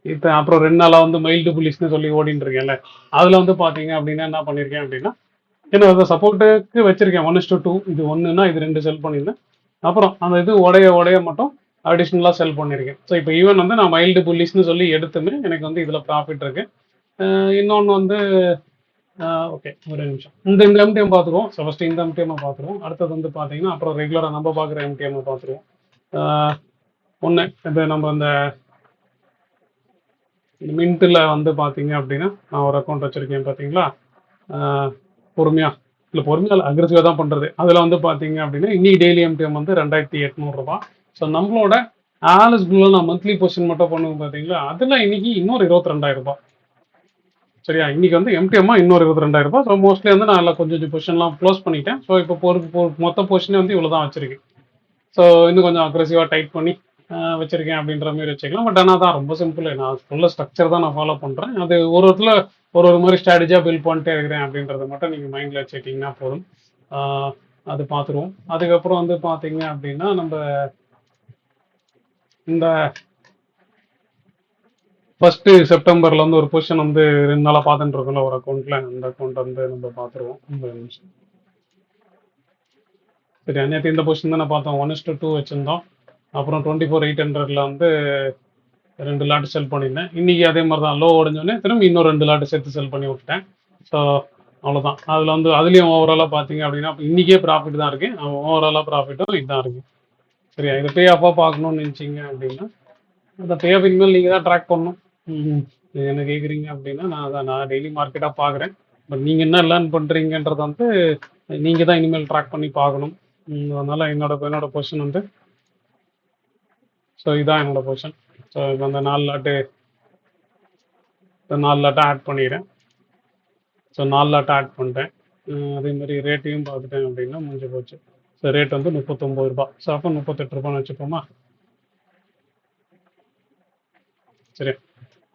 இப்போ அப்புறம் 2 நாளாக வந்து மைல்டு புல்லிஷ்னு சொல்லி ஓடின்னு இருக்கேன்ல, அதில் வந்து பார்த்தீங்க அப்படின்னா என்ன பண்ணியிருக்கேன் அப்படின்னா, ஏன்னா அதை சப்போர்ட்டுக்கு வச்சிருக்கேன் 1:2, இது 1ன்னா இது 2 செல் பண்ணியிருந்தேன். அப்புறம் அந்த இது உடைய மட்டும் அடிஷ்னலாக செல் பண்ணியிருக்கேன். ஸோ இப்போ ஈவன் வந்து நான் மைல்டு புல்லிஷ்னு சொல்லி எடுத்துமே எனக்கு வந்து இதில் ப்ராஃபிட் இருக்கு. இன்னொன்று வந்து ஓகே, ஒரு நிமிஷம். இந்த எம்டிஎம் பார்த்துருவோம். ஸோ ஃபஸ்ட்டு இந்த எம்டிஎம் பார்த்துருவோம். அடுத்தது வந்து பார்த்தீங்கன்னா அப்புறம் ரெகுலராக நம்ம பார்க்குற எம்டிஎம் பார்த்துருவோம். ஒன்று இது நம்ம இந்த மின்ட்டில் வந்து பார்த்தீங்க அப்படின்னா நான் ஒரு அக்கௌண்ட் வச்சுருக்கேன் பார்த்தீங்களா. பொறுமையாக இல்லை பொறுமையாக இல்லை அக்ரெசிவாக தான் பண்ணுறது. அதில் வந்து பார்த்தீங்க அப்படின்னா இன்னைக்கு டெய்லி எம்டிஎம் வந்து 2800 ரூபா. ஸோ நம்மளோட ஆலிஸ் ப்ளூல நான் மந்த்லி பொசிஷன் மட்டும் பண்ணுவோம் பார்த்தீங்களா, அதில் இன்னைக்கு இன்னொரு 22,000 ரூபாய். சரியா, இன்னைக்கு வந்து எம்டிஎம்மா இன்னொரு 22,000 ரூபாய். ஸோ மோஸ்ட்லி வந்து நான் கொஞ்சம் கொஞ்சம் பொசிஷன்லாம் க்ளோஸ் பண்ணிட்டேன். ஸோ இப்போ மொத்த பொசிஷனே வந்து இவ்வளோ தான் வச்சிருக்கேன். ஸோ இன்னும் கொஞ்சம் அக்ரெசிவாக டைட் பண்ணி வச்சிருக்கேன் அப்படின்ற மாதிரி வச்சுக்கலாம். பட் ஆனால் தான் ரொம்ப சிம்பிள். நான் ஃபுல்லாக ஸ்ட்ரக்சர் தான் நான் ஃபாலோ பண்ணுறேன். அது ஒரு இடத்துல ஒரு மாதிரி ஸ்ட்ராட்டஜியாக பில்ட் பண்ணிட்டே இருக்கிறேன் அப்படின்றத மட்டும் நீங்கள் மைண்டில் வச்சுக்கிட்டிங்கன்னா போதும். அது பார்த்துருவோம். அதுக்கப்புறம் வந்து பார்த்தீங்க அப்படின்னா நம்ம இந்த 1 செப்டம்பர்ல வந்து ஒரு பொசிஷன் வந்து 2 நாளாக பார்த்துட்டு இருக்கோம்ல ஒரு அக்கௌண்ட்ல, அந்த அக்கௌண்ட் வந்து நம்ம பார்த்துருவோம். சரி, நேற்று இந்த பொசிஷன் தான் நான் பார்த்தோம். 1:2 வச்சுருந்தோம். அப்புறம் 24,800ல வந்து 2 லாட் செல் பண்ணியிருந்தேன். இன்னைக்கு அதே மாதிரி தான் லோ உடஞ்சோடனே திரும்பி இன்னும் 2 லாட் சேர்த்து செல் பண்ணி விட்டுட்டேன். ஸோ அவ்வளோதான். அதில் வந்து அதுலேயும் ஓவராலாக பார்த்தீங்க அப்படின்னா இன்றைக்கே ப்ராஃபிட் தான் இருக்குது. ஓவராலாக ப்ராஃபிட்டும் இதுதான் இருக்குது. சரியா, இதை பே ஆஃபாக பார்க்கணும்னு நினச்சிங்க அப்படின்னா அந்த பே ஆஃப் இனிமேல் நீங்கள் தான் ட்ராக் பண்ணணும். என்ன கேட்குறீங்க அப்படின்னா நான் டெய்லி மார்க்கெட்டாக பார்க்குறேன். பட் நீங்கள் என்ன லேர்ன் பண்ணுறீங்கன்றது வந்து நீங்கள் தான் இனிமேல் ட்ராக் பண்ணி பார்க்கணும். அதனால் என்னோட பொசிஷன் வந்து ஸோ இதான் என்னோட பொசிஷன். ஸோ இப்போ அந்த 4 லாட்டை ஆட் பண்ணிடுறேன். ஸோ 4 லாட்டை ஆட் பண்ணிட்டேன். அதே மாதிரி ரேட்டையும் பார்த்துட்டேன் அப்படின்னா முடிஞ்சு போச்சு. ஸோ ரேட் வந்து 39 ரூபாய். ஸோ அப்போ 38 ரூபான்னு வச்சுப்போமா. சரி,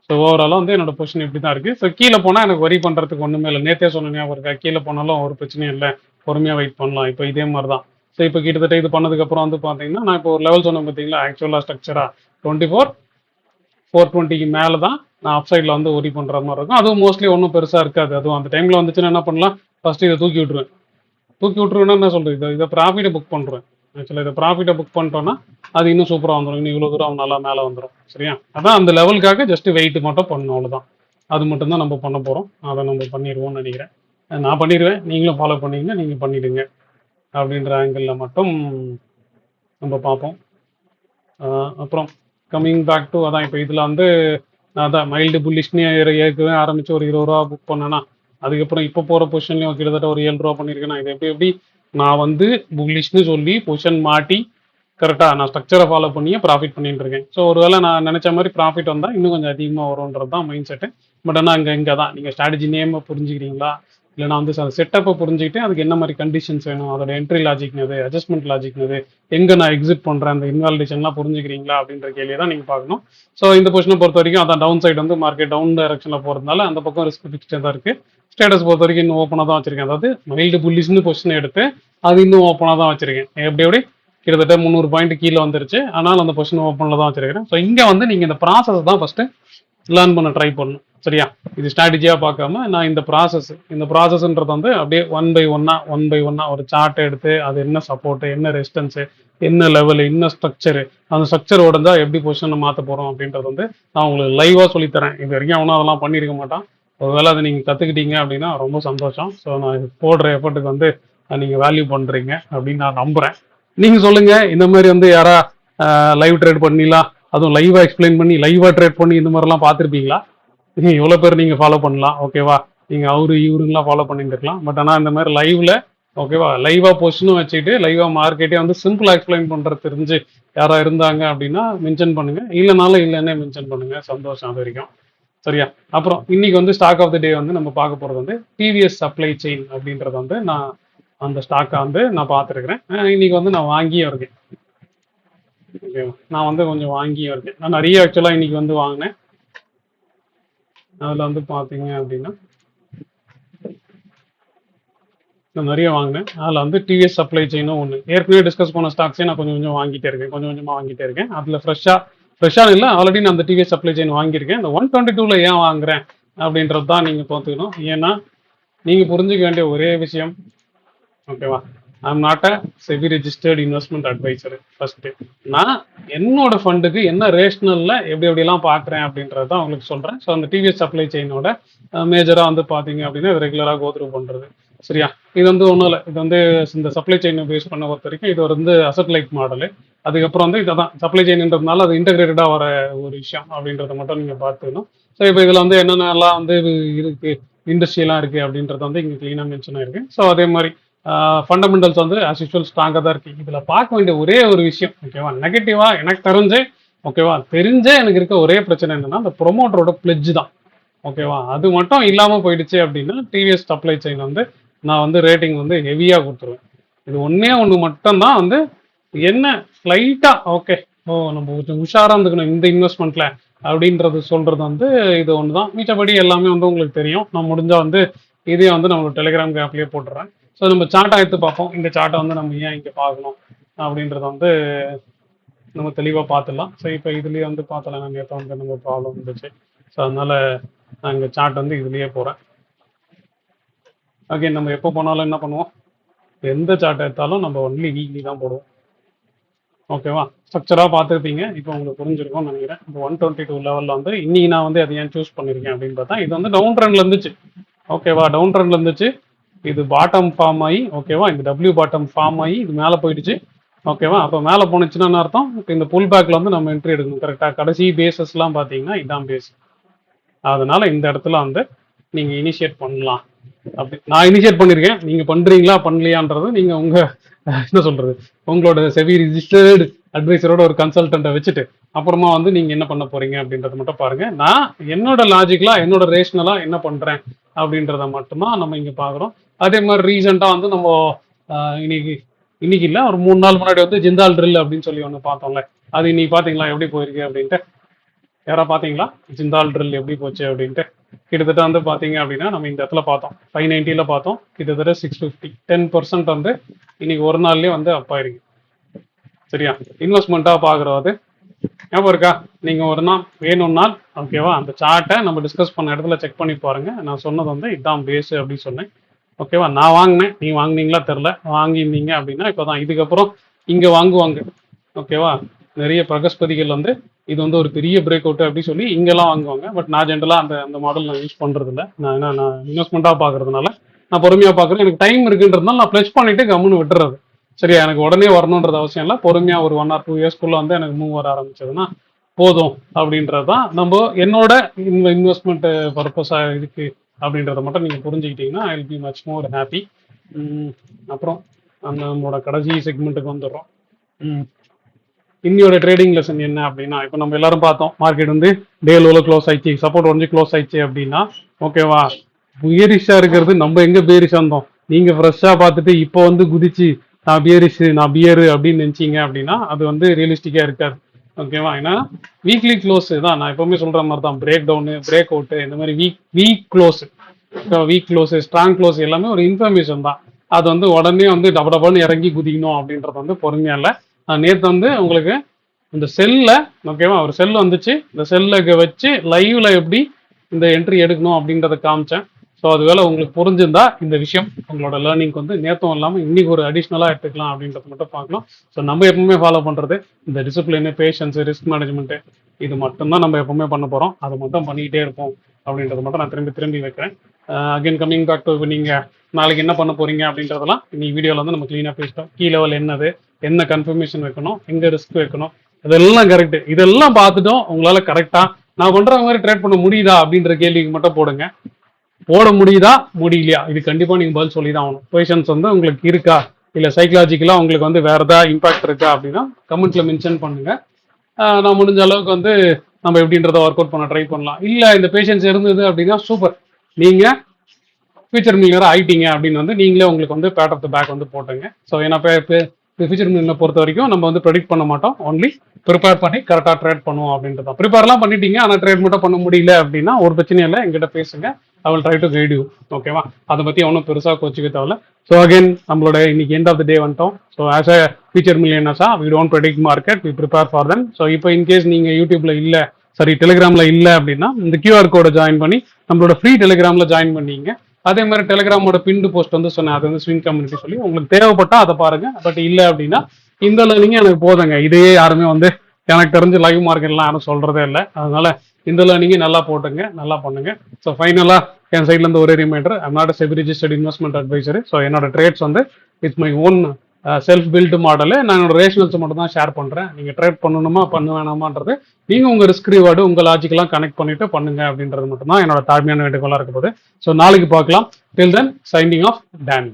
ஸோ ஓவராலாக வந்து என்னோட பொசிஷன் இப்படி தான் இருக்குது. ஸோ கீழே போனால் எனக்கு வரி பண்ணுறதுக்கு ஒன்றுமே இல்லை. நேற்றே சொன்னேன் இருக்கா, கீழே போனாலும் ஒரு பிரச்சனையும் இல்லை, பொறுமையாக வெயிட் பண்ணலாம். இப்போ இதே மாதிரி தான். ஸோ இப்போ கிட்டத்தட்ட இது பண்ணதுக்கப்புறம் வந்து பார்த்தீங்கன்னா நான் இப்போ ஒரு லெவல் சொன்னேன் பார்த்தீங்களா, ஆக்சுவலாக ஸ்ட்ரக்சராக 24,420க்கு மேலே தான் நான் அப் சைடில் வந்து ஒரி பண்ணுற மாதிரி இருக்கும். அதுவும் மோஸ்ட்லி ஒன்றும் பெருசாக இருக்காது. அதுவும் அந்த டைமில் வந்துச்சுன்னா என்ன பண்ணலாம், ஃபஸ்ட்டு இதை தூக்கி விட்டுருவேன்னா என்ன சொல்கிறது, இதை ப்ராஃபிட்டை புக் பண்ணுறேன். ஆக்சுவலாக இதை ப்ராஃபிட்டை புக் பண்ணிட்டோன்னா அது இன்னும் சூப்பராக வந்துடும். இன்னும் இவ்வளோ தூரம் நல்லா மேலே வந்துடும். சரியா, அதான் அந்த லெவலுக்காக ஜஸ்ட் வெயிட் மட்டும் பண்ணணும், அவ்வளோதான். அது மட்டும்தான் நம்ம பண்ண போகிறோம். அதை நம்ம பண்ணிடுவோம்னு நினைக்கிறேன். நான் பண்ணிடுவேன், நீங்களும் ஃபாலோ பண்ணிங்கன்னா நீங்கள் பண்ணிவிடுங்க அப்படின்ற ஆங்கிளில் மட்டும் நம்ம பார்ப்போம். அப்புறம் கம்மிங் பேக் டு அதான் இப்போ இதில் வந்து அதான் மைல்டு புல்லிஷ்னு ஏற்கனவே ஆரம்பித்து ஒரு 20 ரூபா புக் பண்ணேன்னா அதுக்கப்புறம் இப்போ போகிற பொசிஷன்லையும் கிட்டத்தட்ட ஒரு 7 ரூபா பண்ணியிருக்கேன்னா இது எப்படி நான் வந்து புல்லிஷ்னு சொல்லி பொசிஷன் மாட்டி கரெக்டாக நான் ஸ்ட்ரக்சரை ஃபாலோ பண்ணியே ப்ராஃபிட் பண்ணிட்டு இருக்கேன். ஸோ ஒருவேளை நான் நினச்ச மாதிரி ப்ராஃபிட் வந்தால் இன்னும் கொஞ்சம் அதிகமாக வரும்ன்றது தான் மைண்ட் செட்டு. பட் ஆனால் இங்கே தான் நீங்கள் ஸ்ட்ராட்டஜி நேமை புரிஞ்சுக்கிறீங்களா, இல்லைனா வந்து செட்டப்பை புரிஞ்சுக்கிட்டு அதுக்கு என்ன மாதிரி கண்டிஷன்ஸ் வேணும், அதோட என்ட்ரி லாஜிக்னது, அட்ஜஸ்ட்மெண்ட் லாஜிக்னது, எங்கே நான் எக்ஸிட் பண்ணுறேன், அந்த இன்வாலிடேஷன்லாம் புரிஞ்சுக்கிறீங்களா அப்படின்ற கேள்வியை தான் நீங்கள் பார்க்கணும். ஸோ இந்த பொசிஷனை பொறுத்த வரைக்கும் அதான் டவுன் சைடு வந்து மார்க்கெட் டவுன் டைரக்ஷனில் போகிறதுனால அந்த பக்கம் ரிஸ்க் ஃபிக்ஸ்டாக தான் இருக்குது. ஸ்டேட்டஸ் பொறுத்த வரைக்கும் இன்னும் ஓப்பனாக தான் வச்சிருக்கேன். அதாவது மைல்டு புல்லிஷ்னு பொசிஷனை எடுத்து அது இன்னும் ஓப்பனாக தான் வச்சிருக்கேன். எப்படி கிட்டத்தட்ட 300 பாயிண்ட் கீழே வந்துருச்சு. ஆனால் அந்த பொசிஷன் ஓப்பனில் தான் வச்சிருக்கிறேன். ஸோ இங்கே வந்து நீங்கள் இந்த ப்ராசஸ் தான் ஃபஸ்ட்டு லேர்ன் பண்ண ட்ரை பண்ணணும். சரியா, இது ஸ்ட்ராட்டஜியாக பார்க்காம நான் இந்த ப்ராசஸ்ன்றது வந்து அப்படியே ஒன் பை ஒன்னா ஒரு சார்ட் எடுத்து அது என்ன சப்போர்ட்டு, என்ன ரெசிஸ்டன்ஸு, என்ன லெவலு, என்ன ஸ்ட்ரக்சரு, அந்த ஸ்ட்ரக்சர் உடஞ்சா எப்படி பொசிஷனை மாற்ற போகிறோம் அப்படின்றது வந்து நான் உங்களுக்கு லைவாக சொல்லித்தரேன். இது வரைக்கும் அவனும் அதெல்லாம் பண்ணியிருக்க மாட்டான். ஒருவேளை அதை நீங்கள் கற்றுக்கிட்டீங்க அப்படின்னா ரொம்ப சந்தோஷம். ஸோ நான் போடுற எஃபர்ட்டுக்கு வந்து நீங்கள் வேல்யூ பண்ணுறீங்க அப்படின்னு நான் நம்புகிறேன். நீங்கள் சொல்லுங்கள், இந்த மாதிரி வந்து யாரா லைவ் ட்ரேட் பண்ணிடலாம், அதுவும் லைவாக எக்ஸ்பிளைன் பண்ணி லைவாக ட்ரேட் பண்ணி இந்த மாதிரிலாம் பார்த்துருப்பீங்களா? எவ்வளோ பேர் நீங்கள் ஃபாலோ பண்ணலாம், ஓகேவா? நீங்கள் இவருங்களாம் ஃபாலோ பண்ணிட்டு இருக்கலாம். பட் ஆனால் இந்த மாதிரி லைவ்ல ஓகேவா, லைவாக பொசிஷனும் வச்சுக்கிட்டு லைவாக மார்க்கெட்டே வந்து சிம்பிளாக எக்ஸ்பிளைன் பண்ணுறது தெரிஞ்சு யாராக இருந்தாங்க அப்படின்னா மென்ஷன் பண்ணுங்கள். இல்லைனாலும் இல்லைன்னே மென்ஷன் பண்ணுங்கள். சந்தோஷம் அது வரைக்கும். சரியா, அப்புறம் இன்னைக்கு வந்து ஸ்டாக் ஆஃப் த டே வந்து நம்ம பார்க்க போகிறது வந்து டிவிஎஸ் சப்ளை செயின் அப்படின்றது வந்து நான் அந்த ஸ்டாக்கை வந்து நான் பார்த்துருக்குறேன். இன்னைக்கு வந்து நான் வாங்கியும் இருக்கேன். ஓகேவா, நான் வந்து கொஞ்சம் வாங்கியும் இருக்கேன். நான் நிறைய ஆக்சுவலாக இன்னைக்கு வந்து வாங்கினேன். அதில் வந்து பார்த்தீங்க அப்படின்னா நான் நிறைய வாங்கினேன். அதில் வந்து டிவிஎஸ் சப்ளை செயினும் ஒன்று. ஏற்கனவே டிஸ்கஸ் பண்ண ஸ்டாக்ஸே நான் கொஞ்சம் கொஞ்சமாக வாங்கிட்டே இருக்கேன். அதில் ஃப்ரெஷ்ஷாக இல்லை, ஆல்ரெடி நான் அந்த டிவிஎஸ் சப்ளை செயின் வாங்கியிருக்கேன். இந்த 122ல் ஏன் வாங்குறேன் அப்படின்றது தான் நீங்கள் பார்த்துக்கணும். ஏன்னா நீங்கள் புரிஞ்சுக்க வேண்டிய ஒரே விஷயம், ஓகேவா, I'm not a SEBI registered investment adviser. First நான் என்னோட ஃபண்டுக்கு என்ன ரேஷனல்ல எப்படி எப்படிலாம் பார்க்குறேன் அப்படின்றத தான் உங்களுக்கு சொல்கிறேன். ஸோ அந்த டிவிஎஸ் சப்ளை செயினோட மேஜராக வந்து பார்த்தீங்க அப்படின்னா இது ரெகுலராக கோத்ரூ பண்ணுறது. சரியா, இது வந்து ஒன்றும் இல்லை, இது வந்து இந்த சப்ளை செயினை பேஸ் பண்ண பொறுத்த வரைக்கும் இது வந்து அசட் லைக் மாடலு. அதுக்கப்புறம் வந்து இதை தான் சப்ளை செயின்ன்றதுனால அது இன்டெகிரேட்டடாக வர ஒரு விஷயம் அப்படின்றத மட்டும் நீங்கள் பார்த்துக்கணும். ஸோ இப்போ இதில் வந்து என்னென்னலாம் வந்து இருக்குது, இண்டஸ்ட்ரியெலாம் இருக்குது அப்படின்றத வந்து இங்கே க்ளீனாக மென்ஷன் ஆயிருக்கு. ஸோ அதே மாதிரி ஃபண்டமெண்டல்ஸ் வந்து ஆஸ் யூஷுவல் ஸ்ட்ராங்காக தான் இருக்குது. இதில் பார்க்க வேண்டிய ஒரே ஒரு விஷயம், ஓகேவா, நெகட்டிவாக எனக்கு தெரிஞ்சு, ஓகேவா, தெரிஞ்சே எனக்கு இருக்க ஒரே பிரச்சனை என்னன்னா அந்த ப்ரொமோட்டரோட பிளெட்ஜ் தான். ஓகேவா, அது மட்டும் இல்லாமல் போயிடுச்சு அப்படின்னா டிவிஎஸ் சப்ளை செயின் வந்து நான் வந்து ரேட்டிங் வந்து ஹெவியாக கொடுத்துருவேன். இது ஒன்றே ஒன்று மட்டும்தான் வந்து என்ன ஸ்லைட்டாக ஓகே, ஓ நம்ம கொஞ்சம் உஷாராக இருந்துக்கணும் இந்த இன்வெஸ்ட்மெண்ட்டில் அப்படின்றது சொல்கிறது வந்து இது ஒன்று தான். மிச்சபடி எல்லாமே வந்து உங்களுக்கு தெரியும். நான் முடிஞ்சால் வந்து இதே வந்து நம்மளோட டெலிகிராம் ஆப்லேயே போட்டுறேன். ஸோ நம்ம சார்ட்டை எடுத்து பார்ப்போம். இந்த சார்ட்டை வந்து நம்ம ஏன் இங்கே பார்க்கணும் அப்படின்றத வந்து நம்ம தெளிவாக பார்த்துடலாம். ஸோ இப்போ இதுலேயே வந்து பார்த்தலாம், நான் நேற்று வந்து நம்ம ப்ராப்ளம் இருந்துச்சு. ஸோ அதனால் நான் இங்கே சார்ட் வந்து இதுலேயே போகிறேன். அகைன் நம்ம எப்போ போனாலும் என்ன பண்ணுவோம், எந்த சார்ட் எடுத்தாலும் நம்ம ஒன்லி வீக்லி தான் போடுவோம். ஓகேவா, ஸ்ட்ரக்சராக பார்த்துருப்பீங்க, இப்போ உங்களுக்கு புரிஞ்சிருக்கும்னு நினைக்கிறேன். இப்போ 122 லெவலில் வந்து இன்னைக்கு நான் வந்து அதை ஏன் சூஸ் பண்ணியிருக்கேன் அப்படின்னு பார்த்தா, இது வந்து டவுன் ட்ரெண்டில் இருந்துச்சு. ஓகேவா, டவுன் ட்ரெண்டில் இருந்துச்சு, இது பாட்டம் ஃபார்ம் ஆகி, ஓகேவா, இந்த டபிள்யூ பாட்டம் ஃபார்ம் ஆகி இது மேலே போயிடுச்சு. ஓகேவா, அப்போ மேலே போனுச்சுன்னு அர்த்தம் இப்போ இந்த புல் பேக்கில் வந்து நம்ம என்ட்ரி எடுக்கணும். கரெக்டாக கடைசி பேசஸ்லாம் பார்த்தீங்கன்னா இதான் பேஸ். அதனால இந்த இடத்துல வந்து நீங்கள் இனிஷியேட் பண்ணலாம். அப்படி நான் இனிஷியேட் பண்ணியிருக்கேன், நீங்கள் பண்ணுறீங்களா பண்ணலையான்றது நீங்கள் உங்கள் என்ன சொல்கிறது, உங்களோட செபி ரிஜிஸ்டர்டு அட்வைசரோட ஒரு கன்சல்டண்ட்டை வச்சுட்டு அப்புறமா வந்து நீங்கள் என்ன பண்ண போகிறீங்க அப்படின்றத மட்டும் பாருங்கள். நான் என்னோட லாஜிக்கலாக என்னோட ரேஷனலாக என்ன பண்ணுறேன் அப்படின்றத மட்டும்தான் நம்ம இங்கே பார்க்குறோம். அதே மாதிரி ரீசெண்டாக வந்து நம்ம இன்னைக்கு இல்லை, ஒரு 3 நாள் முன்னாடி வந்து ஜிந்தால் ட்ரில் அப்படின்னு சொல்லி ஒன்று பார்த்தோம்ல, அது இன்னைக்கு பார்த்தீங்களா எப்படி போயிருக்கு அப்படின்ட்டு? யாரா பார்த்தீங்களா ஜிந்தால் ட்ரில் எப்படி போச்சு அப்படின்ட்டு? கிட்டத்தட்ட வந்து பார்த்தீங்க அப்படின்னா நம்ம இந்த இடத்துல பார்த்தோம் 590 பார்த்தோம், கிட்டத்தட்ட 650 10% வந்து இன்னைக்கு ஒரு நாள்லேயே வந்து அப் ஆயிருக்கு. சரியா, இன்வெஸ்ட்மெண்ட்டாக பார்க்குறது ஞாபகம் இருக்கா? நீங்கள் ஒரு நாள் வேணும்னால் ஓகேவா, அந்த சார்ட்டை நம்ம டிஸ்கஸ் பண்ண இடத்துல செக் பண்ணி பாருங்க. நான் சொன்னது வந்து இதான் பேஸு அப்படின்னு சொன்னேன். ஓகேவா, நான் வாங்கினேன், நீ வாங்கினீங்களா தெரில, வாங்கியிருந்தீங்க அப்படின்னா இப்போ தான் இதுக்கப்புறம் இங்கே வாங்குவாங்க. ஓகேவா, நிறைய பிரகஸ்பதிகள் வந்து இது வந்து ஒரு பெரிய பிரேக் அவுட் அப்படின்னு சொல்லி இங்கெல்லாம் வாங்குவாங்க. பட் நான் ஜென்ரலாக அந்த மாடல் நான் யூஸ் பண்ணுறது இல்லை. நான் இன்வெஸ்ட்மெண்ட்டாக பார்க்கறதுனால நான் பொறுமையாக பார்க்குறேன். எனக்கு டைம் இருக்குன்றதுனால நான் ப்ளஸ் பண்ணிட்டு கம்முன்னு விட்டுறது. சரியா, எனக்கு உடனே வரணுன்றது அவசியம் இல்லை. பொறுமையாக ஒரு 1 or 2 இயர்ஸ்க்குள்ளே வந்து எனக்கு மூவ் வர ஆரம்பிச்சதுன்னா போதும் அப்படின்றது தான் நம்ம என்னோட இன்வெஸ்ட்மெண்ட் பர்பஸாக இருக்குது அப்படின்றத மட்டும் நீங்கள் புரிஞ்சுக்கிட்டீங்கன்னா I will be much more happy. அப்புறம் நம்மளோட கடைசி செக்மெண்ட்டுக்கு வந்துடுறோம். இன்னையோட ட்ரேடிங் லெசன் என்ன அப்படின்னா, இப்போ நம்ம எல்லாரும் பார்த்தோம் மார்க்கெட் வந்து டே லோல க்ளோஸ் ஆயிடுச்சு, சப்போர்ட் வந்து க்ளோஸ் ஆயிடுச்சு அப்படின்னா ஓகேவா, பியரிஷா இருக்கிறது நம்ம எங்க பியரிஷா இருந்தோம். நீங்க ஃப்ரெஷ்ஷா பார்த்துட்டு இப்போ வந்து குதிச்சு நான் பியரிஷ் நான் பியரு அப்படின்னு நினைச்சீங்க அப்படின்னா அது வந்து ரியலிஸ்டிக்கா இருக்காது. ஓகேவா, ஏன்னா வீக்லி க்ளோஸ் தான் நான் எப்பவுமே சொல்ற மாதிரி தான், பிரேக் டவுனு பிரேக் அவுட்டு இந்த மாதிரி வீக் க்ளோஸ் ஸ்ட்ராங் க்ளோஸ் எல்லாமே ஒரு இன்ஃபர்மேஷன் தான். அது வந்து உடனே வந்து டபுள்னு இறங்கி குதிக்கணும் அப்படின்றது வந்து பொறுமையா இல்லை. நேற்று வந்து உங்களுக்கு இந்த செல்ல ஓகேவா ஒரு செல் வந்துச்சு, இந்த செல்ல வச்சு லைவ்ல எப்படி இந்த என்ட்ரி எடுக்கணும் அப்படின்றத காமிச்சேன். ஸோ அது வேலை உங்களுக்கு புரிஞ்சிருந்தா இந்த விஷயம் உங்களோட லேர்னிங்க்கு வந்து நேற்றும் இல்லாமல் இன்னைக்கு ஒரு அடிஷ்னலாக எடுத்துக்கலாம் அப்படின்றத மட்டும் பார்க்கலாம். ஸோ நம்ம எப்பவுமே ஃபாலோ பண்ணுறது இந்த டிசிப்ளின், பேஷன்ஸ், ரிஸ்க் மேனேஜ்மெண்ட்டு, இது மட்டும்தான் நம்ம எப்பவுமே பண்ண போகிறோம். அதை மட்டும் பண்ணிக்கிட்டே இருப்போம் அப்படின்றத மட்டும் நான் திரும்பி வைக்கிறேன். அகைன் கம்மிங் பேக் டு நீங்கள் நாளைக்கு என்ன பண்ண போறீங்க அப்படின்றதெல்லாம் இன்னைக்கு வீடியோவில் வந்து நம்ம க்ளீனாக பேசிட்டோம். கீ லெவல் என்னது, என்ன கன்ஃபர்மேஷன் வைக்கணும், எங்கே ரிஸ்க் வைக்கணும், இதெல்லாம் கரெக்ட். இதெல்லாம் பார்த்துட்டோம். உங்களால் கரெக்டாக நான் பண்ணுற மாதிரி ட்ரேட் பண்ண முடியுதா அப்படின்ற கேள்விக்கு மட்டும் போடுங்க. போட முடியுதா முடியலையா இது கண்டிப்பாக நீங்கள் பதில் சொல்லி தான் ஆகணும். பொசிஷன்ஸ் வந்து உங்களுக்கு இருக்கா, இல்லை சைக்கலாஜிக்கலாக உங்களுக்கு வந்து வேறு ஏதாவது இம்பாக்ட் இருக்கா அப்படின்னா கமெண்ட்ல மென்ஷன் பண்ணுங்க. நான் முடிஞ்ச அளவுக்கு வந்து நம்ம எப்படின்றத ஒர்க் அவுட் பண்ண ட்ரை பண்ணலாம். இல்லை இந்த பேஷன்ஸ் இருந்தது அப்படின்னா சூப்பர், நீங்கள் ஃபியூச்சர் மில்லியனர் ஆயிட்டீங்க அப்படின்னு வந்து நீங்களே உங்களுக்கு வந்து பேட் ஆஃப் த பேக் வந்து போட்டுங்க. ஸோ ஏன்னா ஃபியூச்சர் மில்லியனை பொறுத்த வரைக்கும் நம்ம வந்து ப்ரெடிக்ட் பண்ண மாட்டோம், ஒன்லி ப்ரிப்பேர் பண்ணி கரெக்டாக ட்ரேட் பண்ணுவோம் அப்படின்றது தான். ப்ரிப்பேர்லாம் பண்ணிட்டீங்க ஆனால் ட்ரேட் மட்டும் பண்ண முடியல அப்படின்னா ஒரு பிரச்சனையும் இல்லை, எங்கிட்ட பேசுங்க, I will try to guide you. ஓகேவா, அதை பற்றி ஒன்றும் பெருசாக கோச்சிக்க தேவையில்ல. ஸோ அகைன் நம்மளோட இன்னைக்கு எண்ட் ஆஃப் த டே வந்துட்டோம். ஸோ ஆஸ் அ ஃபியூச்சர் மில்லியனர்ஸா we don't predict market, we prepare for them. So இப்போ இன்கேஸ் நீங்கள் யூடியூப்ல இல்லை, சரி டெலிகிராமில் இல்லை அப்படின்னா இந்த கியூஆர் கோடை ஜாயின் பண்ணி நம்மளோட ஃப்ரீ டெலிகிராமில் ஜாயின் பண்ணிங்க. அதே மாதிரி டெலிகிராமோட பின்டு போஸ்ட் வந்து சொன்னேன், அது வந்து ஸ்விங் கம்யூனிட்டி சொல்லி உங்களுக்கு தேவைப்பட்டா அதை பாருங்க. பட் இல்லை அப்படின்னா இந்த லேர்னிங் எனக்கு போதுங்க, இதையே யாருமே வந்து எனக்கு தெரிஞ்சு லைவ் மார்க்கெட்லாம் யாரும் சொல்றதே இல்லை. அதனால இந்த லேர்னிங்கே நல்லா போட்டுங்க, நல்லா பண்ணுங்க. ஸோ ஃபைனலாக என் சைட்ல இருந்து ஒரே reminder, I'm not SEBI registered investment advisory. So என்னோட ட்ரேட்ஸ் வந்து it's my own self built model. நான் என்னோட ரேஷனல்ஸ் மட்டும் தான் ஷேர் பண்ணுறேன். நீங்கள் ட்ரேட் பண்ணணுமா பண்ண வேணாமான்றது நீங்கள் உங்கள் ரிஸ்க் ரிவார்டு உங்கள் லாஜிக்கெல்லாம் கனெக்ட் பண்ணிட்டு பண்ணுங்க அப்படின்றது மட்டும் தான் என்னோட தாழ்மையான வேண்டுகோளாக இருக்க போகுது. ஸோ நாளைக்கு பார்க்கலாம். டில் தென் சைனிங் ஆஃப் டேன்.